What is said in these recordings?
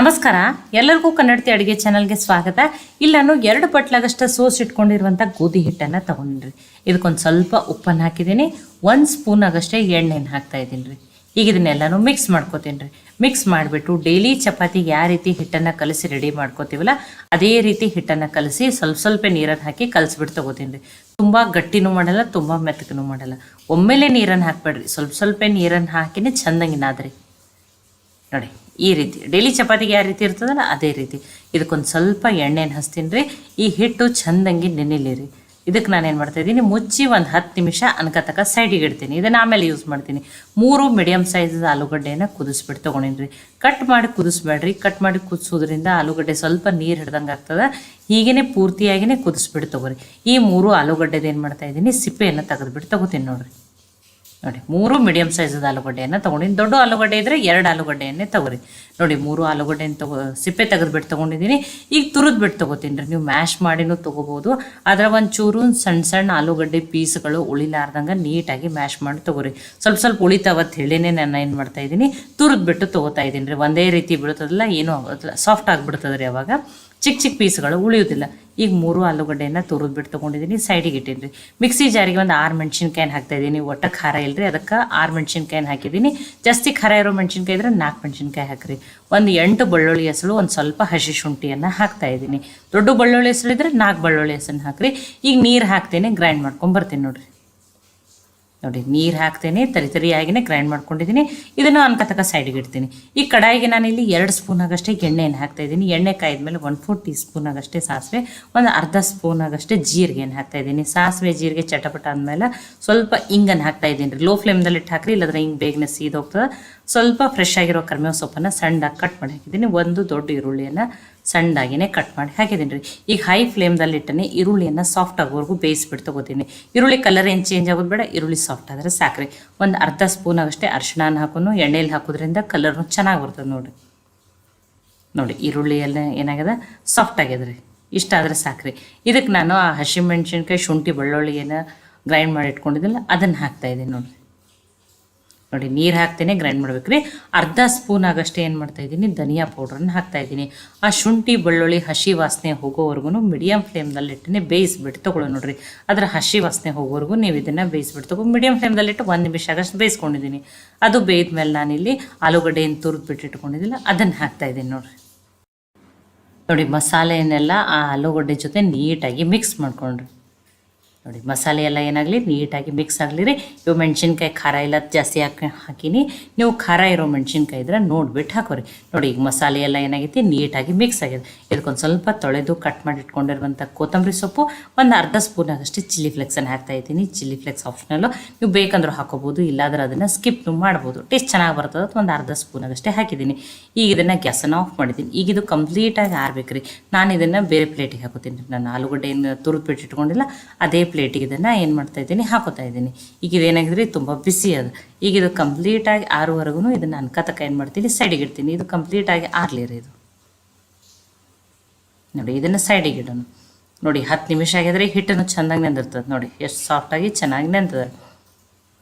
ನಮಸ್ಕಾರ, ಎಲ್ಲರಿಗೂ ಕನ್ನಡತಿ ಅಡುಗೆ ಚಾನಲ್ಗೆ ಸ್ವಾಗತ. ಇಲ್ಲಿ ನಾನು 2 ಬಟ್ಲಾಗಷ್ಟು ಸೋಸ್ ಇಟ್ಕೊಂಡಿರುವಂಥ ಗೋಧಿ ಹಿಟ್ಟನ್ನು ತೊಗೊಂಡ್ರಿ. ಇದಕ್ಕೊಂದು ಸ್ವಲ್ಪ ಉಪ್ಪನ್ನು ಹಾಕಿದ್ದೀನಿ, 1 ಸ್ಪೂನ್ ಆಗಷ್ಟೇ ಎಣ್ಣೆನ ಹಾಕ್ತಾ ಇದ್ದೀನಿ ರೀ. ಈಗ ಇದನ್ನೆಲ್ಲನೂ ಮಿಕ್ಸ್ ಮಾಡ್ಕೋತೀನಿ ರೀ. ಮಿಕ್ಸ್ ಮಾಡಿಬಿಟ್ಟು ಡೈಲಿ ಚಪಾತಿಗೆ ಯಾವ ರೀತಿ ಹಿಟ್ಟನ್ನು ಕಲಸಿ ರೆಡಿ ಮಾಡ್ಕೋತೀವಲ್ಲ ಅದೇ ರೀತಿ ಹಿಟ್ಟನ್ನು ಕಲಸಿ ಸ್ವಲ್ಪ ನೀರನ್ನು ಹಾಕಿ ಕಲಸಿಬಿಟ್ಟು ತೊಗೋತೀನಿ ರೀ. ತುಂಬ ಗಟ್ಟಿನೂ ಮಾಡಲ್ಲ, ತುಂಬ ಮೆತ್ತಗೂ ಮಾಡಲ್ಲ. ಒಮ್ಮೆಲೆ ನೀರನ್ನು ಹಾಕ್ಬೇಡ್ರಿ, ಸ್ವಲ್ಪ ನೀರನ್ನು ಹಾಕಿನೇ ಚೆಂದಂಗೆ ನಾದ್ರಿ. ನೋಡಿ ಈ ರೀತಿ ಡೈಲಿ ಚಪಾತಿಗೆ ಯಾವ ರೀತಿ ಇರ್ತದಲ್ಲ ಅದೇ ರೀತಿ ಇದಕ್ಕೊಂದು ಸ್ವಲ್ಪ ಎಣ್ಣೆನ ಹಚ್ತೀನಿ ರೀ. ಈ ಹಿಟ್ಟು ಚೆಂದಂಗೆ ನೆನೆಲಿ ರೀ. ಇದಕ್ಕೆ ನಾನೇನು ಮಾಡ್ತಾಯಿದ್ದೀನಿ, ಮುಚ್ಚಿ ಒಂದು 10 ನಿಮಿಷ ಅನ್ಕತಕ್ಕ ಸೈಡಿಗೆ ಇಡ್ತೀನಿ. ಇದನ್ನು ಆಮೇಲೆ ಯೂಸ್ ಮಾಡ್ತೀನಿ. 3 ಮೀಡಿಯಮ್ ಸೈಜ್ ಆಲೂಗಡ್ಡೆನ ಕುದಿಸ್ಬಿಟ್ಟು ತೊಗೊಂಡಿನಿ ರೀ. ಕಟ್ ಮಾಡಿ ಕುದಿಸ್ಬೇಡ್ರಿ. ಕಟ್ ಮಾಡಿ ಕುದಿಸೋದ್ರಿಂದ ಆಲೂಗಡ್ಡೆ ಸ್ವಲ್ಪ ನೀರು ಹಿಡ್ದಂಗೆ ಆಗ್ತದೆ. ಹೀಗೇ ಪೂರ್ತಿಯಾಗಿಯೇ ಕುದಿಸ್ಬಿಟ್ಟು ತೊಗೊರಿ. ಈ 3 ಆಲೂಗಡ್ಡೆದು ಏನು ಮಾಡ್ತಾಯಿದ್ದೀನಿ, ಸಿಪ್ಪೆಯನ್ನು ತೆಗೆದುಬಿಟ್ಟು ತೊಗೋತೀನಿ ನೋಡಿರಿ. ನೋಡಿ 3 ಮೀಡಿಯಮ್ ಸೈಜದ ಆಲೂಗಡ್ಡೆಯನ್ನು ತೊಗೊಂಡಿನಿ. ದೊಡ್ಡ ಆಲೂಗಡ್ಡೆ ಇದ್ದರೆ 2 ಆಲೂಗಡ್ಡೆಯನ್ನೇ ತೊಗೊರಿ. ನೋಡಿ 3 ಆಲೂಗಡ್ಡೆಯನ್ನು ಸಿಪ್ಪೆ ತೆಗೆದುಬಿಟ್ಟು ತೊಗೊಂಡಿದ್ದೀನಿ. ಈಗ ತುರಿದ್ಬಿಟ್ಟು ತೊಗೋತೀನಿ ರೀ. ನೀವು ಮ್ಯಾಶ್ ಮಾಡಿನೂ ತೊಗೋಬೋದು. ಅದರ ಒಂಚೂರು ಸಣ್ಣ ಆಲೂಗಡ್ಡೆ ಪೀಸ್ಗಳು ಉಳಿಲಾರ್ದಂಗೆ ನೀಟಾಗಿ ಮ್ಯಾಶ್ ಮಾಡಿ ತೊಗೊರಿ. ಸ್ವಲ್ಪ ಉಳಿತಾವತ್ತು ಹೇಳಿನೇ ನಾನು ಏನು ಮಾಡ್ತಾಯಿದ್ದೀನಿ, ತುರಿದ್ಬಿಟ್ಟು ತೊಗೋತಾ ಇದ್ದೀನಿ ರೀ. ಒಂದೇ ರೀತಿ ಬಿಡ್ತದಲ್ಲ, ಏನೂ ಆಗೋದಿಲ್ಲ, ಸಾಫ್ಟ್ ಆಗಿಬಿಡ್ತದೆ ರೀ. ಅವಾಗ ಚಿಕ್ಕ ಪೀಸ್ಗಳು ಉಳಿಯೋದಿಲ್ಲ. ಈಗ 3 ಆಲೂಗಡ್ಡೆಯನ್ನು ತುರಿದ್ಬಿಟ್ಟು ತೊಗೊಂಡಿದ್ದೀನಿ, ಸೈಡಿಗೆ ಇಟ್ಟೀನಿ ರೀ. ಮಿಕ್ಸಿ ಜಾರಿಗೆ ಒಂದು 6 ಮೆಣಸಿನ್ಕಾಯಿನ ಹಾಕ್ತಾಯಿದ್ದೀನಿ. ಒಟ್ಟು ಖಾರ ಇಲ್ಲರಿ, ಅದಕ್ಕೆ 6 ಮೆಣಸಿನ್ಕಾಯಿನ ಹಾಕಿದ್ದೀನಿ. ಜಾಸ್ತಿ ಖಾರ ಇರೋ ಮೆಣಸಿನ್ಕಾಯಿ ಇದ್ರೆ 4 ಮೆಣಸಿನ್ಕಾಯಿ ಹಾಕಿರಿ. ಒಂದು 8 ಬೆಳ್ಳುಳ್ಳಿ ಹೆಸರು, ಒಂದು ಸ್ವಲ್ಪ ಹಸಿ ಶುಂಠಿಯನ್ನು ಹಾಕ್ತಾಯಿದ್ದೀನಿ. ದೊಡ್ಡ ಬೆಳ್ಳುಳ್ಳಿ ಹೆಸರು ಇದ್ರೆ 4 ಬೆಳ್ಳುಳ್ಳಿ ಹೆಸರನ್ನ ಹಾಕಿರಿ. ಈಗ ನೀರು ಹಾಕ್ತೇನೆ, ಗ್ರೈಂಡ್ ಮಾಡ್ಕೊಂಬರ್ತೀನಿ ನೋಡಿರಿ. ನೋಡಿ ನೀರು ಹಾಕ್ತೇನೆ, ತರಿಯಾಗಿಯೇ ಗ್ರೈಂಡ್ ಮಾಡ್ಕೊಂಡಿದ್ದೀನಿ. ಇದನ್ನು ಅನ್ಕತಕ್ಕ ಸೈಡಿಗೆ ಇಡ್ತೀನಿ. ಈ ಕಡಾಯಿಗೆ ನಾನಿಲ್ಲಿ 2 ಸ್ಪೂನ್ ಆಗಷ್ಟೇ ಎಣ್ಣೆಯನ್ನು ಹಾಕ್ತಾಯಿದ್ದೀನಿ. ಎಣ್ಣೆ ಕಾಯ್ದ್ಮೇಲೆ 1/4 ಟೀ ಸ್ಪೂನ್ ಆಗಷ್ಟೇ ಸಾಸಿವೆ, ಒಂದು ಅರ್ಧ ಸ್ಪೂನ್ ಆಗಷ್ಟೇ ಜೀರಿಗೆಯನ್ನು ಹಾಕ್ತಾಯಿದ್ದೀನಿ. ಸಾಸಿವೆ ಜೀರಿಗೆ ಚಟಪಟ ಆದಮೇಲೆ ಸ್ವಲ್ಪ ಇಂಗನ್ನು ಹಾಕ್ತಾಯಿದ್ದೀನಿ ರೀ. ಲೋ ಫ್ಲೇಮ್ದಲ್ಲಿ ಇಟ್ಟು ಹಾಕ್ರಿ, ಇಲ್ಲದ್ರೆ ಹಿಂಗೆ ಬೇಗನೆ ಸೀದೋಗ್ತದೆ. ಸ್ವಲ್ಪ ಫ್ರೆಶ್ ಆಗಿರೋ ಕರಿಬೇವು ಸೊಪ್ಪನ್ನು ಸಣ್ಣದಾಗಿ ಕಟ್ ಮಾಡಿ ಹಾಕಿದ್ದೀನಿ. ಒಂದು ದೊಡ್ಡ ಈರುಳ್ಳಿಯನ್ನು ಸಣ್ಣದಾಗಿಯೇ ಕಟ್ ಮಾಡಿ ಹಾಕಿದ್ದೀನಿ ರೀ. ಈಗ ಹೈ ಫ್ಲೇಮ್ದಲ್ಲಿ ಇಟ್ಟನೆ ಈರುಳ್ಳಿಯನ್ನು ಸಾಫ್ಟ್ ಆಗೋವರೆಗೂ ಬೇಯಿಸ್ಬಿಟ್ಟು ತೊಗೋತೀನಿ. ಈರುಳ್ಳಿ ಕಲರ್ ಏನು ಚೇಂಜ್ ಆಗೋದು ಬೇಡ, ಈರುಳ್ಳಿ ಸಾಫ್ಟ್ ಆದರೆ ಸಾಕ್ರಿ. ಒಂದು ಅರ್ಧ ಸ್ಪೂನ್ ಆಗಷ್ಟೇ ಅರಿಶಿಣ ಹಾಕೋನು ಎಣ್ಣೆಯಲ್ಲಿ ಹಾಕೋದ್ರಿಂದ ಕಲರ್ನು ಚೆನ್ನಾಗಿ ಬರ್ತದೆ ನೋಡಿರಿ. ನೋಡಿ ಈರುಳ್ಳಿ ಎಲ್ಲ ಏನಾಗ್ಯದ, ಸಾಫ್ಟ್ ಆಗ್ಯದ ರೀ. ಇಷ್ಟ ಆದರೆ ಸಾಕ್ರಿ. ಇದಕ್ಕೆ ನಾನು ಆ ಹಸಿಮೆಣ್ಸಿನ್ಕಾಯಿ, ಶುಂಠಿ, ಬೆಳ್ಳುಳ್ಳಿ ಏನು ಗ್ರೈಂಡ್ ಮಾಡಿ ಇಟ್ಕೊಂಡಿದ್ದಿಲ್ಲ ಅದನ್ನು ಹಾಕ್ತಾಯಿದ್ದೀನಿ ನೋಡಿರಿ. ನೋಡಿ ನೀರು ಹಾಕ್ತೇನೆ, ಗ್ರೈಂಡ್ ಮಾಡ್ಬೇಕು ರೀ. ಅರ್ಧ ಸ್ಪೂನ್ ಆಗಷ್ಟೇ ಏನು ಮಾಡ್ತಾಯಿದ್ದೀನಿ, ಧನಿಯಾ ಪೌಡ್ರನ್ನ ಹಾಕ್ತಾಯಿದ್ದೀನಿ. ಆ ಶುಂಠಿ ಬೆಳ್ಳುಳ್ಳಿ ಹಸಿ ವಾಸನೆ ಹೋಗೋವರೆಗೂ ಮೀಡಿಯಮ್ ಫ್ಲೇಮ್ದಲ್ಲಿ ಇಟ್ಟನೆ ಬೇಯಿಸ್ಬಿಟ್ಟು ತೊಗೊಳ್ಳೋ ನೋಡಿರಿ. ಅದರ ಹಸಿ ವಾಸನೆ ಹೋಗೋವರೆಗೂ ನೀವು ಇದನ್ನು ಬೇಯಿಸ್ಬಿಟ್ಟು ತೊಗೊ. ಮೀಡಿಯಮ್ ಫ್ಲೇಮ್ದಲ್ಲಿಟ್ಟು 1 ನಿಮಿಷ ಆಗಷ್ಟು ಬೇಯಿಸ್ಕೊಂಡಿದ್ದೀನಿ. ಅದು ಬೇಯ್ದ್ಮೇಲೆ ನಾನಿಲ್ಲಿ ಆಲೂಗಡ್ಡೆಯನ್ನು ತುರಿದ್ಬಿಟ್ಟು ಇಟ್ಕೊಂಡಿದ್ದಿಲ್ಲ ಅದನ್ನು ಹಾಕ್ತಾಯಿದ್ದೀನಿ ನೋಡಿರಿ. ನೋಡಿ ಮಸಾಲೆಯನ್ನೆಲ್ಲ ಆ ಆಲೂಗಡ್ಡೆ ಜೊತೆ ನೀಟಾಗಿ ಮಿಕ್ಸ್ ಮಾಡ್ಕೊಂಡ್ರಿ. ನೋಡಿ ಮಸಾಲೆ ಎಲ್ಲ ಏನಾಗಲಿ ನೀಟಾಗಿ ಮಿಕ್ಸ್ ಆಗಲಿ ರೀ. ಇವು ಮೆಣಸಿನ್ಕಾಯಿ ಖಾರ ಇಲ್ಲ ಜಾಸ್ತಿ ಹಾಕೀನಿ. ನೀವು ಖಾರ ಇರೋ ಮೆಣಸಿನ್ಕಾಯಿ ಇದ್ರೆ ನೋಡ್ಬಿಟ್ಟು ಹಾಕೋರಿ. ನೋಡಿ ಈಗ ಮಸಾಲೆ ಎಲ್ಲ ಏನಾಗೈತಿ, ನೀಟಾಗಿ ಮಿಕ್ಸ್ ಆಗಿದೆ. ಇದಕ್ಕೊಂದು ಸ್ವಲ್ಪ ತೊಳೆದು ಕಟ್ ಮಾಡಿ ಇಟ್ಕೊಂಡಿರುವಂಥ ಕೊತ್ತಂಬರಿ ಸೊಪ್ಪು, ಒಂದು ಅರ್ಧ ಸ್ಪೂನ್ ಆಗಷ್ಟೇ ಚಿಲ್ಲಿ ಫ್ಲೆಕ್ಸನ್ನು ಹಾಕ್ತಾಯಿದ್ದೀನಿ. ಚಿಲ್ಲಿ ಫ್ಲೆಕ್ಸ್ ಆಪ್ಷನಲ್ಲು, ನೀವು ಬೇಕಂದ್ರೂ ಹಾಕೋಬೋದು, ಇಲ್ಲಾಂದ್ರೆ ಅದನ್ನು ಸ್ಕಿಪ್ ಮಾಡ್ಬೋದು. ಟೇಸ್ಟ್ ಚೆನ್ನಾಗಿ ಬರ್ತದೆ. ಒಂದು ಅರ್ಧ ಸ್ಪೂನ್ ಆಗಷ್ಟೇ ಹಾಕಿದ್ದೀನಿ. ಈಗ ಇದನ್ನು ಗ್ಯಾಸನ್ನು ಆಫ್ ಮಾಡಿದ್ದೀನಿ. ಈಗ ಇದು ಕಂಪ್ಲೀಟಾಗಿ ಆರ್ಬೇಕು ರೀ. ನಾನು ಇದನ್ನು ಬೇರೆ ಪ್ಲೇಟಿಗೆ ಹಾಕೋತೀನಿ. ನಾನು ಆಲೂಗಡ್ಡೆಯನ್ನು ತುರಿದ್ಬಿಟ್ಟು ಇಟ್ಕೊಂಡಿಲ್ಲ, ಅದೇ ಪ್ಲೇಟಿಗೆ ಇದನ್ನು ಏನು ಮಾಡ್ತಾಯಿದ್ದೀನಿ, ಹಾಕೋತಾ ಇದ್ದೀನಿ. ಈಗ ಇದೇನಾಗಿದ್ರೆ ತುಂಬ ಬಿಸಿ ಅದು. ಈಗ ಇದು ಕಂಪ್ಲೀಟಾಗಿ ಆರುವರೆಗೂ ಇದನ್ನು ಅನ್ಕತಕ್ಕ ಏನು ಮಾಡ್ತೀನಿ, ಸೈಡಿಗೆ ಇಡ್ತೀನಿ. ಇದು ಕಂಪ್ಲೀಟಾಗಿ ಆರ್ಲಿರಿ. ಇದು ನೋಡಿ ಇದನ್ನು ಸೈಡಿಗೆ ಇಡೋಣ. ನೋಡಿ 10 ನಿಮಿಷ ಆಗಿದ್ರೆ ಹಿಟ್ಟನ್ನು ಚೆಂದಾಗಿ ನೆಂದಿರ್ತದೆ. ನೋಡಿ ಎಷ್ಟು ಸಾಫ್ಟಾಗಿ ಚೆನ್ನಾಗಿ ನೆಂತದೆ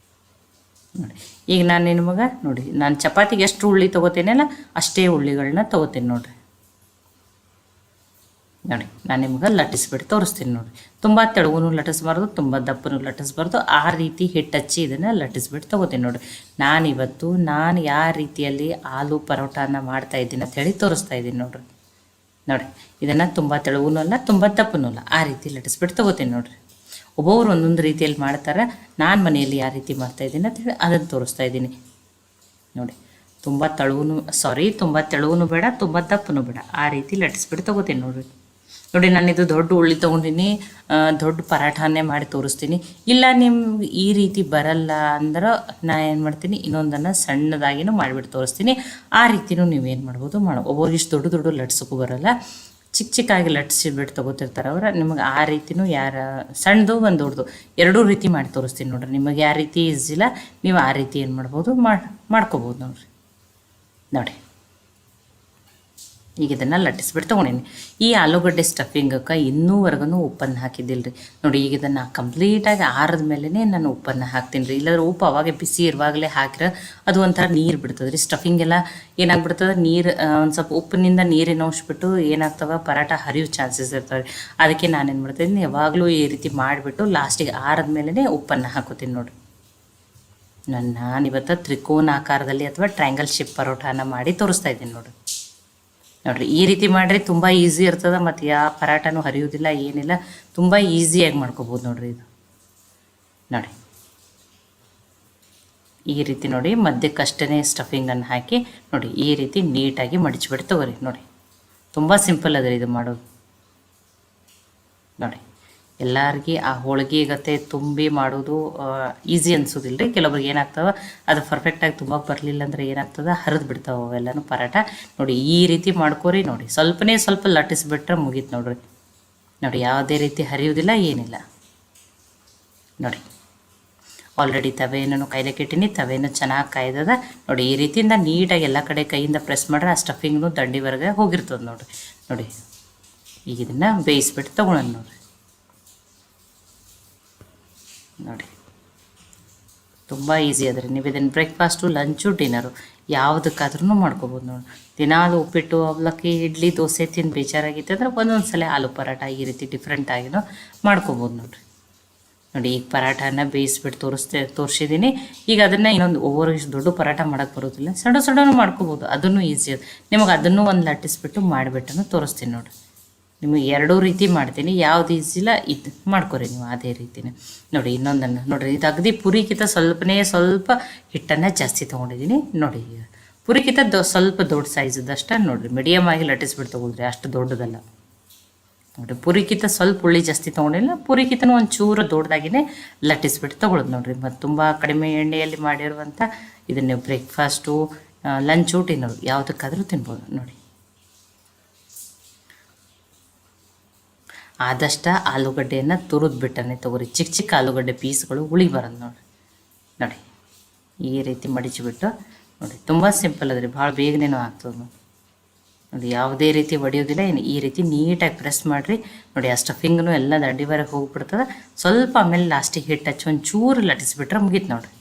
ನೋಡಿ. ಈಗ ನಾನು ನಿಮಗೆ ನೋಡಿ, ನಾನು ಚಪಾತಿಗೆ ಎಷ್ಟು ಉಳ್ಳಿ ತೊಗೋತೀನಲ್ಲ ಅಷ್ಟೇ ಉಳ್ಳಿಗಳನ್ನ ತೊಗೋತೀನಿ ನೋಡಿರಿ. ನೋಡಿ ನಾನು ನಿಮ್ಗೆ ಲಟ್ಟಿಸ್ಬಿಟ್ಟು ತೋರಿಸ್ತೀನಿ ನೋಡಿರಿ. ತುಂಬ ತೆಳುಗೂ ಲಟ್ಟಿಸ್ಬಾರ್ದು, ತುಂಬ ದಪ್ಪನೂ ಲಟ್ಟಿಸ್ಬಾರ್ದು. ಆ ರೀತಿ ಹಿಟ್ಟು ಹಚ್ಚಿ ಇದನ್ನು ಲಟ್ಟಿಸ್ಬಿಟ್ಟು ತೊಗೋತೀನಿ ನೋಡಿರಿ. ನಾನಿವತ್ತು ಯಾವ ರೀತಿಯಲ್ಲಿ ಆಲೂ ಪರೋಟಾನ ಮಾಡ್ತಾಯಿದ್ದೀನಿ ಅಂಥೇಳಿ ತೋರಿಸ್ತಾ ಇದ್ದೀನಿ ನೋಡಿರಿ. ನೋಡಿ ಇದನ್ನು ತುಂಬ ತೆಳುಗೂ ಅಲ್ಲ, ತುಂಬ ದಪ್ಪನೂ ಅಲ್ಲ, ಆ ರೀತಿ ಲಟ್ಟಿಸ್ಬಿಟ್ಟು ತೊಗೋತೀನಿ ನೋಡಿರಿ. ಒಬ್ಬೊಬ್ರು ಒಂದೊಂದು ರೀತಿಯಲ್ಲಿ ಮಾಡ್ತಾರೆ. ನಾನು ಮನೆಯಲ್ಲಿ ಯಾವ ರೀತಿ ಮಾಡ್ತಾಯಿದ್ದೀನಿ ಅಂಥೇಳಿ ಅದನ್ನು ತೋರಿಸ್ತಾ ಇದ್ದೀನಿ ನೋಡಿ. ತುಂಬ ತೆಳುಗೂ ಬೇಡ, ತುಂಬ ದಪ್ಪನೂ ಬೇಡ, ಆ ರೀತಿ ಲಟ್ಟಿಸ್ಬಿಟ್ಟು ತೊಗೋತೀನಿ ನೋಡಿರಿ. ನೋಡಿ ನಾನಿದು ದೊಡ್ಡ ಉಳ್ಳಿ ತೊಗೊಂಡಿನಿ, ದೊಡ್ಡ ಪರಾಠಾನೇ ಮಾಡಿ ತೋರಿಸ್ತೀನಿ. ಇಲ್ಲ ನಿಮ್ಗೆ ಈ ರೀತಿ ಬರಲ್ಲ ಅಂದ್ರೆ ನಾನು ಏನು ಮಾಡ್ತೀನಿ, ಇನ್ನೊಂದನ್ನು ಸಣ್ಣದಾಗಿನೂ ಮಾಡಿಬಿಟ್ಟು ತೋರಿಸ್ತೀನಿ. ಆ ರೀತಿಯೂ ನೀವೇನು ಮಾಡ್ಬೋದು ಒಬ್ಬರಿಗೆ ಇಷ್ಟು ದೊಡ್ಡ ಲಟ್ಸೋಕ್ಕೂ ಬರೋಲ್ಲ, ಚಿಕ್ಕಾಗಿ ಲಟ್ಸಿಬಿಟ್ಟು ತೊಗೋತಿರ್ತಾರೆ ಅವ್ರು. ನಿಮಗೆ ಆ ರೀತಿಯೂ ಸಣ್ಣದು ಒಂದು ದೊಡ್ಡದು ಎರಡೂ ರೀತಿ ಮಾಡಿ ತೋರಿಸ್ತೀನಿ ನೋಡಿರಿ. ನಿಮಗೆ ಯಾವ ರೀತಿ ಈಸಿಲ್ಲ ನೀವು ಆ ರೀತಿ ಏನು ಮಾಡ್ಬೋದು ಮಾಡ್ಕೋಬೋದು ನೋಡಿರಿ. ನೋಡಿ ಈಗ ಇದನ್ನು ಲಟ್ಟಿಸ್ಬಿಟ್ಟು ತೊಗೊಂಡೀನಿ. ಈ ಆಲೂಗಡ್ಡೆ ಸ್ಟಫಿಂಗಕ್ಕೆ ಇನ್ನೂವರೆಗೂ ಉಪ್ಪನ್ನು ಹಾಕಿದ್ದಿಲ್ಲ ರೀ. ನೋಡಿ ಈಗ ಇದನ್ನು ಕಂಪ್ಲೀಟಾಗಿ ಆರಿದ ಮೇಲೇ ನಾನು ಉಪ್ಪನ್ನು ಹಾಕ್ತೀನಿ ರೀ. ಇಲ್ಲಾಂದ್ರೆ ಉಪ್ಪು ಅವಾಗೆ ಬಿಸಿ ಇರುವಾಗಲೇ ಹಾಕಿದ್ರೆ ಅದು ಒಂಥರ ನೀರು ಬಿಡ್ತದೆ ರೀ. ಸ್ಟಫಿಂಗ್ ಎಲ್ಲ ಏನಾಗ್ಬಿಡ್ತದೆ, ನೀರು ಒಂದು ಸ್ವಲ್ಪ ಉಪ್ಪಿನಿಂದ ನೀರಿನ ಅಂಶ ಬಿಟ್ಟು ಏನಾಗ್ತವೆ, ಪರಾಟ ಹರಿಯೋ ಚಾನ್ಸಸ್ ಇರ್ತವೆ. ಅದಕ್ಕೆ ನಾನೇನು ಮಾಡ್ತೀನಿ, ಯಾವಾಗಲೂ ಈ ರೀತಿ ಮಾಡಿಬಿಟ್ಟು ಲಾಸ್ಟಿಗೆ ಆರಿದ ಮೇಲೇ ಉಪ್ಪನ್ನು ಹಾಕೋತೀನಿ ನೋಡಿರಿ. ನಾನಿವತ್ತು ತ್ರಿಕೋನ ಆಕಾರದಲ್ಲಿ ಅಥವಾ ಟ್ರಯಾಂಗಲ್ ಶೇಪ್ ಪರೋಟಾನ ಮಾಡಿ ತೋರಿಸ್ತಾ ಇದ್ದೀನಿ ನೋಡಿರಿ. ಈ ರೀತಿ ಮಾಡಿರಿ ತುಂಬ ಈಸಿ ಇರ್ತದೆ, ಮತ್ತು ಯಾವ ಪರಾಟನೂ ಹರಿಯೋದಿಲ್ಲ, ಏನಿಲ್ಲ, ತುಂಬ ಈಸಿಯಾಗಿ ಮಾಡ್ಕೋಬೋದು ನೋಡಿರಿ. ಇದು ನೋಡಿ ಈ ರೀತಿ ನೋಡಿ ಮಧ್ಯಕ್ಕಷ್ಟೇ ಸ್ಟಫಿಂಗನ್ನು ಹಾಕಿ ನೋಡಿ ಈ ರೀತಿ ನೀಟಾಗಿ ಮಡಿಚಿಬಿಟ್ಟು ತಗೋರಿ. ನೋಡಿ ತುಂಬ ಸಿಂಪಲ್ ಅದ ಇದು ಮಾಡೋದು. ನೋಡಿ ಎಲ್ಲರಿಗೆ ಆ ಹೋಳಿಗೆ ಗತೆ ತುಂಬಿ ಮಾಡೋದು ಈಸಿ ಅನ್ಸೋದಿಲ್ಲ ರೀ. ಕೆಲವ್ರಿಗೆ ಏನಾಗ್ತವೆ, ಅದು ಪರ್ಫೆಕ್ಟಾಗಿ ತುಂಬ ಬರಲಿಲ್ಲ ಅಂದರೆ ಏನಾಗ್ತದೆ, ಹರಿದು ಬಿಡ್ತಾವೆ ಅವೆಲ್ಲನೂ ಪರಾಟ. ನೋಡಿ ಈ ರೀತಿ ಮಾಡ್ಕೋರಿ. ನೋಡಿ ಸ್ವಲ್ಪ ಲಟ್ಟಿಸ್ಬಿಟ್ರೆ ಮುಗೀತು ನೋಡ್ರಿ. ನೋಡಿ ಯಾವುದೇ ರೀತಿ ಹರಿಯೋದಿಲ್ಲ, ಏನಿಲ್ಲ. ನೋಡಿ ಆಲ್ರೆಡಿ ತವೆಯನ್ನು ಕೈಲಕ್ಕೆ ಇಟ್ಟಿನಿ, ತವೆಯನ್ನು ಚೆನ್ನಾಗಿ ಕಾಯ್ದದ. ನೋಡಿ ಈ ರೀತಿಯಿಂದ ನೀಟಾಗಿ ಎಲ್ಲ ಕಡೆ ಕೈಯಿಂದ ಪ್ರೆಸ್ ಮಾಡ್ರೆ ಆ ಸ್ಟಫಿಂಗ್ನು ದಂಡಿವರೆಗೆ ಹೋಗಿರ್ತದೆ ನೋಡಿರಿ. ನೋಡಿ ಈಗ ಇದನ್ನು ಬೇಯಿಸ್ಬಿಟ್ಟು ತೊಗೊಳೋಣ ನೋಡಿರಿ. ನೋಡಿ ತುಂಬ ಈಸಿ ಅದ ರೀ. ನೀವು ಇದನ್ನು ಬ್ರೇಕ್ಫಾಸ್ಟು, ಲಂಚು, ಡಿನ್ನರು ಯಾವುದಕ್ಕಾದ್ರೂ ಮಾಡ್ಕೋಬೋದು ನೋಡಿ. ದಿನಾಲು ಉಪ್ಪಿಟ್ಟು, ಅವಲಕ್ಕಿ, ಇಡ್ಲಿ, ದೋಸೆ ತಿಂದು ಬೇಜಾರಾಗಿತ್ತು ಅಂದರೆ ಒಂದೊಂದು ಸಲ ಆಲೂ ಪರಾಟ ಈ ರೀತಿ ಡಿಫ್ರೆಂಟಾಗಿನೂ ಮಾಡ್ಕೋಬೋದು ನೋಡಿರಿ. ನೋಡಿ ಈಗ ಪರಾಟನ ಬೇಯಿಸ್ಬಿಟ್ಟು ತೋರಿಸಿದ್ದೀನಿ. ಈಗ ಅದನ್ನು ಇನ್ನೊಂದು ಇಷ್ಟು ದೊಡ್ಡ ಪರಾಟ ಮಾಡೋಕ್ಕೆ ಬರೋದಿಲ್ಲ, ಸಣ್ಣನೂ ಮಾಡ್ಕೋಬೋದು, ಅದನ್ನು ಈಸಿ ಅದು. ನಿಮಗೆ ಅದನ್ನು ಒಂದು ಲಟ್ಟಿಸ್ಬಿಟ್ಟು ಮಾಡಿಬಿಟ್ಟು ತೋರಿಸ್ತೀನಿ ನೋಡಿ. ನಿಮಗೆ ಎರಡೂ ರೀತಿ ಮಾಡ್ತೀನಿ, ಯಾವ್ದು ಈಸಿಲ್ಲ ಇದು ಮಾಡ್ಕೊರಿ ನೀವು ಅದೇ ರೀತಿನೇ. ನೋಡಿ ಇನ್ನೊಂದನ್ನು ನೋಡಿರಿ, ಇದು ಅಗದಿ ಪುರಿಗಿಂತ ಸ್ವಲ್ಪ ಹಿಟ್ಟನ್ನು ಜಾಸ್ತಿ ತೊಗೊಂಡಿದ್ದೀನಿ ನೋಡಿ. ಪುರಿಗಿಂತ ಸ್ವಲ್ಪ ದೊಡ್ಡ ಸೈಜದಷ್ಟು ನೋಡಿರಿ, ಮೀಡಿಯಮ್ ಆಗಿ ಲಟ್ಟಿಸ್ಬಿಟ್ಟು ತೊಗೊಳ್ರಿ, ಅಷ್ಟು ದೊಡ್ಡದಲ್ಲ ನೋಡಿ. ಪುರಿಗಿಂತ ಸ್ವಲ್ಪ ಹುಳಿ ಜಾಸ್ತಿ ತೊಗೊಂಡಿಲ್ಲ, ಪುರಿಗಿಂತನೂ ಒಂದು ಚೂರು ದೊಡ್ಡದಾಗಿಯೇ ಲಟ್ಟಿಸ್ಬಿಟ್ಟು ತೊಗೊಳೋದು ನೋಡಿರಿ. ಮತ್ತು ತುಂಬ ಕಡಿಮೆ ಎಣ್ಣೆಯಲ್ಲಿ ಮಾಡಿರುವಂಥ ಇದನ್ನು ಬ್ರೇಕ್ಫಾಸ್ಟು, ಲಂಚು, ಡಿನ್ನರು ಯಾವುದಕ್ಕಾದರೂ ತಿನ್ಬೋದು ನೋಡಿ. ಆದಷ್ಟು ಆಲೂಗಡ್ಡೆಯನ್ನು ತುರಿದು ಬಿಟ್ಟನೆ ತೊಗೊರಿ. ಚಿಕ್ಕ ಆಲೂಗಡ್ಡೆ ಪೀಸ್ಗಳು ಹುಳಿ ಬರೋದು ನೋಡಿ. ಈ ರೀತಿ ಮಡಿಚಿಬಿಟ್ಟು ನೋಡಿ, ತುಂಬ ಸಿಂಪಲ್ ಅದ್ರಿ, ಭಾಳ ಬೇಗನೇನೂ ಆಗ್ತದೆ ನೋಡಿ. ಯಾವುದೇ ರೀತಿ ಒಡೆಯೋದಿಲ್ಲ, ಈ ರೀತಿ ನೀಟಾಗಿ ಪ್ರೆಸ್ ಮಾಡಿರಿ ನೋಡಿ. ಆ ಸ್ಟಫಿಂಗ್ನು ಎಲ್ಲ ದಂಡಿವರೆಗೆ ಹೋಗ್ಬಿಡ್ತದೆ. ಸ್ವಲ್ಪ ಆಮೇಲೆ ಲಾಸ್ಟಿಗೆ ಹಿಟ್ಟು ಹಚ್ಚಿ ಒಂದು ಚೂರು ಲಟ್ಟಿಸ್ಬಿಟ್ರೆ ಮುಗೀತು ನೋಡಿರಿ.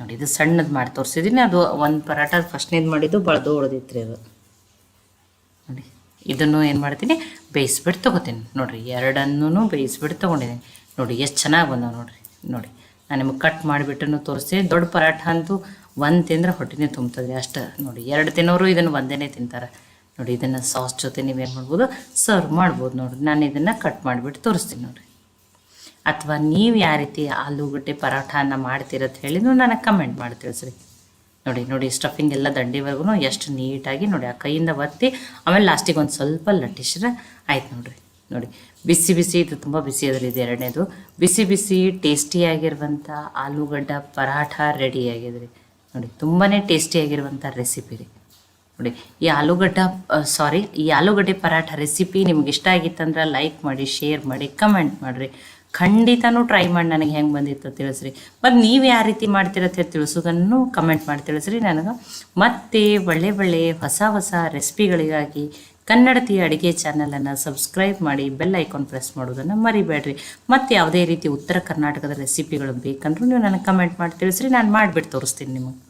ನೋಡಿ ಇದು ಸಣ್ಣದು ಮಾಡಿ ತೋರಿಸಿದ್ದೀನಿ. ಅದು ಒಂದು ಪರಾಟ ಫಸ್ಟ್ನೇದು ಮಾಡಿದ್ದು ಭಾಳ ದೊಡ್ಡದಿತ್ತು ರೀ ಅದು. ನೋಡಿ ಇದನ್ನು ಏನು ಮಾಡ್ತೀನಿ, ಬೇಯಿಸ್ಬಿಟ್ಟು ತೊಗೋತೀನಿ ನೋಡಿರಿ. ಎರಡನ್ನೂ ಬೇಯಿಸ್ಬಿಟ್ಟು ತೊಗೊಂಡಿದ್ದೀನಿ ನೋಡಿ. ಎಷ್ಟು ಚೆನ್ನಾಗಿ ಬಂದವು ನೋಡಿರಿ. ನೋಡಿ ನಾನು ನಿಮಗೆ ಕಟ್ ಮಾಡಿಬಿಟ್ಟು ತೋರಿಸ್ತೀನಿ. ದೊಡ್ಡ ಪರಾಠ ಅಂತೂ ಒಂದು ತಿಂದ್ರೆ ಹೊಟ್ಟೆನೇ ತುಂಬ್ತದೆ ಅಷ್ಟು ನೋಡಿ. ಎರಡು ತಿನ್ನೋರು ಇದನ್ನು ಒಂದೇ ತಿಂತಾರೆ ನೋಡಿ. ಇದನ್ನು ಸಾಸ್ ಜೊತೆ ನೀವೇನು ಮಾಡ್ಬೋದು, ಸರ್ವ್ ಮಾಡ್ಬೋದು ನೋಡಿ. ನಾನು ಇದನ್ನು ಕಟ್ ಮಾಡಿಬಿಟ್ಟು ತೋರಿಸ್ತೀನಿ ನೋಡಿರಿ. ಅಥವಾ ನೀವು ಯಾವ ರೀತಿ ಆಲೂಗಡ್ಡೆ ಪರಾಠನ ಮಾಡ್ತೀರಂತ ಹೇಳಿದ್ರು ನನಗೆ ಕಮೆಂಟ್ ಮಾಡಿ ತಿಳಿಸ್ರಿ. ನೋಡಿ ಸ್ಟಫಿಂಗ್ ಎಲ್ಲ ದಂಡಿವರೆಗೂ ಎಷ್ಟು ನೀಟಾಗಿ ನೋಡಿ ಆ ಕೈಯಿಂದ ಒತ್ತಿ ಆಮೇಲೆ ಲಾಸ್ಟಿಗೆ ಒಂದು ಸ್ವಲ್ಪ ಲಟ್ಟಿಸ್ರೆ ಆಯ್ತು ನೋಡಿರಿ. ನೋಡಿ ಬಿಸಿ ಇದು ತುಂಬ ಬಿಸಿ ಅದ್ರಿ. ಇದು ಎರಡನೇದು ಬಿಸಿ ಟೇಸ್ಟಿಯಾಗಿರುವಂಥ ಆಲೂಗಡ್ಡೆ ಪರಾಠ ರೆಡಿ ಆಗಿದ್ರಿ ನೋಡಿ. ತುಂಬಾ ಟೇಸ್ಟಿಯಾಗಿರುವಂಥ ರೆಸಿಪಿ ರೀ ನೋಡಿ. ಈ ಆಲೂಗಡ್ಡೆ ಪರಾಠ ರೆಸಿಪಿ ನಿಮ್ಗೆ ಇಷ್ಟ ಆಗಿತ್ತಂದ್ರೆ ಲೈಕ್ ಮಾಡಿ, ಶೇರ್ ಮಾಡಿ, ಕಮೆಂಟ್ ಮಾಡಿರಿ. ಖಂಡಿತನೂ ಟ್ರೈ ಮಾಡಿ ನನಗೆ ಹೆಂಗೆ ಬಂದಿತ್ತು ತಿಳಿಸ್ರಿ. ಮತ್ತು ನೀವು ಯಾವ ರೀತಿ ಮಾಡ್ತೀರಂತ ತಿಳಿಸೋದನ್ನು ಕಮೆಂಟ್ ಮಾಡಿ ತಿಳಿಸ್ರಿ ನನಗೆ. ಮತ್ತೆ ಒಳ್ಳೆ ಹೊಸ ರೆಸಿಪಿಗಳಿಗಾಗಿ ಕನ್ನಡತಿ ಅಡುಗೆ ಚಾನಲನ್ನು ಸಬ್ಸ್ಕ್ರೈಬ್ ಮಾಡಿ, ಬೆಲ್ ಐಕಾನ್ ಪ್ರೆಸ್ ಮಾಡೋದನ್ನು ಮರಿಬೇಡ್ರಿ. ಮತ್ತು ಯಾವುದೇ ರೀತಿ ಉತ್ತರ ಕರ್ನಾಟಕದ ರೆಸಿಪಿಗಳು ಬೇಕಂದ್ರೂ ನೀವು ನನಗೆ ಕಮೆಂಟ್ ಮಾಡಿ ತಿಳಿಸ್ರಿ, ನಾನು ಮಾಡಿಬಿಟ್ಟು ತೋರಿಸ್ತೀನಿ ನಿಮಗೆ.